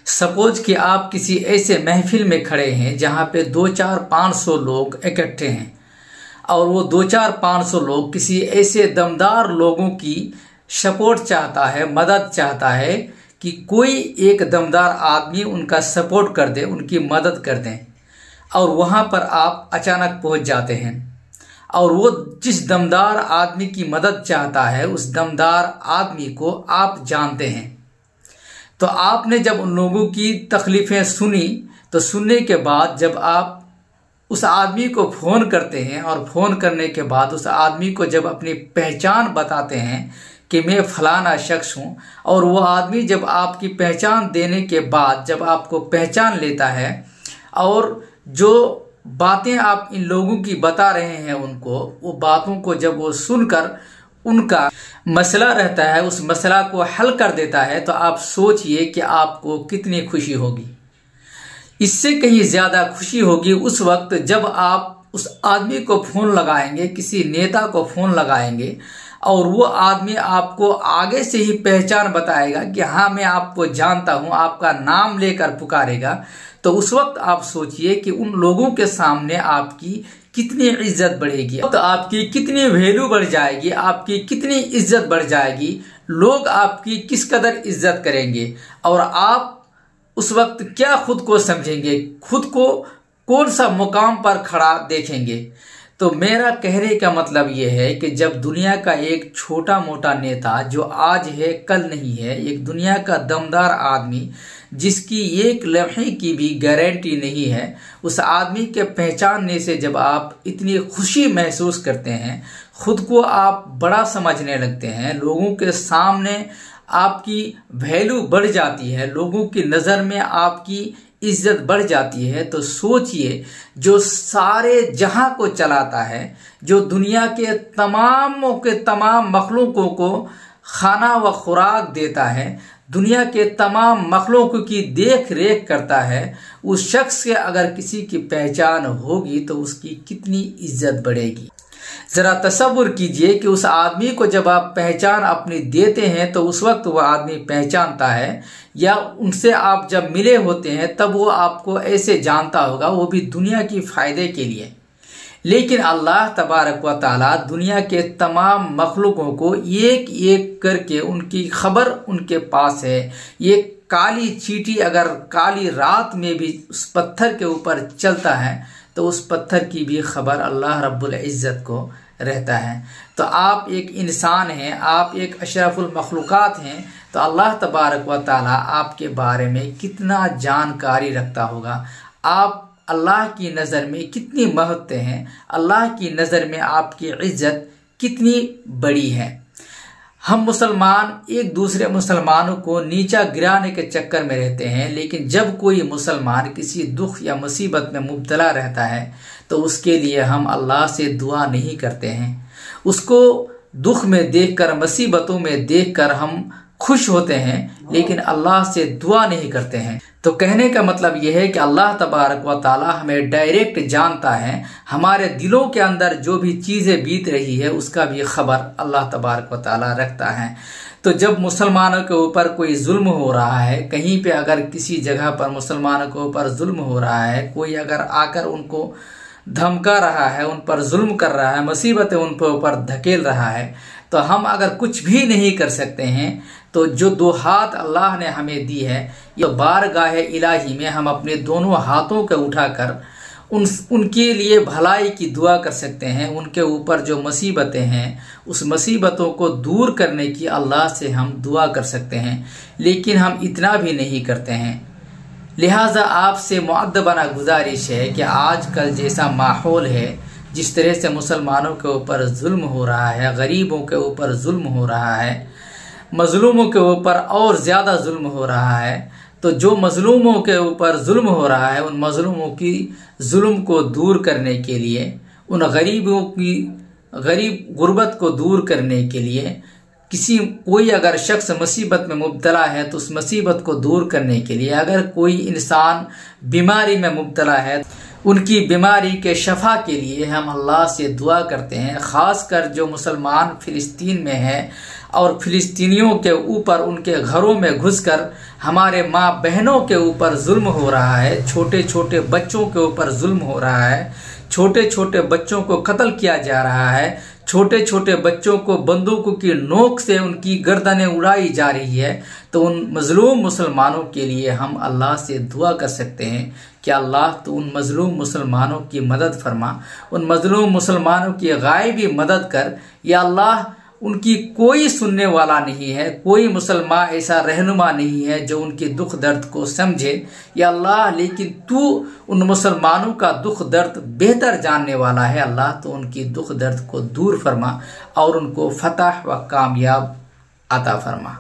Suppose कि आप किसी ऐसे महफिल में खड़े हैं जहाँ पे 2-4-500 लोग इकट्ठे हैं और वो 2-4-500 लोग किसी ऐसे दमदार लोगों की सपोर्ट चाहता है, मदद चाहता है कि कोई एक दमदार आदमी उनका सपोर्ट कर दे, उनकी मदद कर दें, और वहाँ पर आप अचानक पहुँच जाते हैं और वो जिस दमदार आदमी की मदद चाहता है उस दमदार आदमी को आप जानते हैं। तो आपने जब उन लोगों की तकलीफ़ें सुनी तो सुनने के बाद जब आप उस आदमी को फ़ोन करते हैं और फ़ोन करने के बाद उस आदमी को जब अपनी पहचान बताते हैं कि मैं फ़लाना शख्स हूँ, और वो आदमी जब आपकी पहचान देने के बाद जब आपको पहचान लेता है और जो बातें आप इन लोगों की बता रहे हैं उनको, वो बातों को जब वो सुनकर उनका मसला रहता है उस मसला को हल कर देता है, तो आप सोचिए कि आपको कितनी खुशी होगी। इससे कहीं ज़्यादा खुशी होगी उस वक्त जब आप उस आदमी को फ़ोन लगाएंगे, किसी नेता को फ़ोन लगाएंगे और वो आदमी आपको आगे से ही पहचान बताएगा कि हाँ मैं आपको जानता हूँ, आपका नाम लेकर पुकारेगा। तो उस वक्त आप सोचिए कि उन लोगों के सामने आपकी कितनी इज्जत बढ़ेगी, तो आपकी कितनी वैल्यू बढ़ जाएगी, आपकी कितनी इज्जत बढ़ जाएगी, लोग आपकी किस कदर इज्जत करेंगे और आप उस वक्त क्या खुद को समझेंगे, खुद को कौन सा मुकाम पर खड़ा देखेंगे। तो मेरा कहने का मतलब ये है कि जब दुनिया का एक छोटा मोटा नेता जो आज है कल नहीं है, एक दुनिया का दमदार आदमी जिसकी एक लम्हे की भी गारंटी नहीं है, उस आदमी के पहचानने से जब आप इतनी खुशी महसूस करते हैं, खुद को आप बड़ा समझने लगते हैं, लोगों के सामने आपकी वैल्यू बढ़ जाती है, लोगों की नज़र में आपकी इज्जत बढ़ जाती है, तो सोचिए जो सारे जहां को चलाता है, जो दुनिया के तमाम मखलूकों को खाना व खुराक देता है, दुनिया के तमाम मखलूकों की देख रेख करता है, उस शख्स के अगर किसी की पहचान होगी तो उसकी कितनी इज्जत बढ़ेगी। ज़रा तसव्वुर कीजिए कि उस आदमी को जब आप पहचान अपनी देते हैं तो उस वक्त वो आदमी पहचानता है, या उनसे आप जब मिले होते हैं तब वो आपको ऐसे जानता होगा, वो भी दुनिया की फ़ायदे के लिए। लेकिन अल्लाह तबारक व ताला दुनिया के तमाम मखलूकों को एक एक करके उनकी खबर उनके पास है। ये काली चींटी अगर काली रात में भी उस पत्थर के ऊपर चलता है तो उस पत्थर की भी खबर अल्लाह रब्बुल इज़्ज़त को रहता है। तो आप एक इंसान हैं, आप एक अशरफुल मखलूक़ात हैं, तो अल्लाह तबारक व ताला आपके बारे में कितना जानकारी रखता होगा, आप अल्लाह की नज़र में कितनी महत्व हैं, अल्लाह की नज़र में आपकी इज्जत कितनी बड़ी है। हम मुसलमान एक दूसरे मुसलमानों को नीचा गिराने के चक्कर में रहते हैं, लेकिन जब कोई मुसलमान किसी दुख या मुसीबत में मुब्तला रहता है तो उसके लिए हम अल्लाह से दुआ नहीं करते हैं। उसको दुख में देखकर, मुसीबतों में देखकर हम खुश होते हैं, लेकिन अल्लाह से दुआ नहीं करते हैं। तो कहने का मतलब यह है कि अल्लाह तबारक व ताला हमें डायरेक्ट जानता है, हमारे दिलों के अंदर जो भी चीज़ें बीत रही है उसका भी खबर अल्लाह तबारक व ताला रखता है। तो जब मुसलमानों के ऊपर कोई जुल्म हो रहा है, कहीं पे अगर किसी जगह पर मुसलमानों के ऊपर जुल्म हो रहा है, कोई अगर आकर उनको धमका रहा है, उन पर जुल्म कर रहा है, मुसीबतें उन पर ऊपर धकेल रहा है, तो हम अगर कुछ भी नहीं कर सकते हैं तो जो दो हाथ अल्लाह ने हमें दी है, ये बारगाह इलाही में हम अपने दोनों हाथों को उठाकर उनके लिए भलाई की दुआ कर सकते हैं। उनके ऊपर जो मुसीबतें हैं उस मुसीबतों को दूर करने की अल्लाह से हम दुआ कर सकते हैं, लेकिन हम इतना भी नहीं करते हैं। लिहाजा आपसे मुअद्दबना गुजारिश है कि आजकल जैसा माहौल है, जिस तरह से मुसलमानों के ऊपर जुल्म हो रहा है, गरीबों के ऊपर जुल्म हो रहा है, मजलूमों के ऊपर और ज़्यादा जुल्म हो रहा है, तो जो मजलूमों के ऊपर जुल्म हो रहा है उन मजलूमों की जुल्म को दूर करने के लिए, उन गरीबों की गुर्बत को दूर करने के लिए, कोई अगर शख्स मुसीबत में मुब्तला है तो उस मुसीबत को दूर करने के लिए, अगर कोई इंसान बीमारी में मुब्तला है उनकी बीमारी के शफा के लिए हम अल्लाह से दुआ करते हैं। ख़ासकर जो मुसलमान फ़िलिस्तीन में है और फिलिस्तीनियों के ऊपर उनके घरों में घुसकर हमारे माँ बहनों के ऊपर जुल्म हो रहा है, छोटे छोटे बच्चों के ऊपर जुल्म हो रहा है, छोटे छोटे बच्चों को कत्ल किया जा रहा है, छोटे छोटे बच्चों को बंदूकों की नोक से उनकी गर्दनें उड़ाई जा रही है, तो उन मजलूम मुसलमानों के लिए हम अल्लाह से दुआ कर सकते हैं कि अल्लाह तो उन मजलूम मुसलमानों की मदद फरमा, उन मजलूम मुसलमानों की गायबी मदद कर। या अल्लाह उनकी कोई सुनने वाला नहीं है, कोई मुसलमान ऐसा रहनुमा नहीं है जो उनके दुख दर्द को समझे। या अल्लाह लेकिन तू उन मुसलमानों का दुख दर्द बेहतर जानने वाला है। अल्लाह तो उनकी दुख दर्द को दूर फरमा और उनको फतह व कामयाब अता फरमा।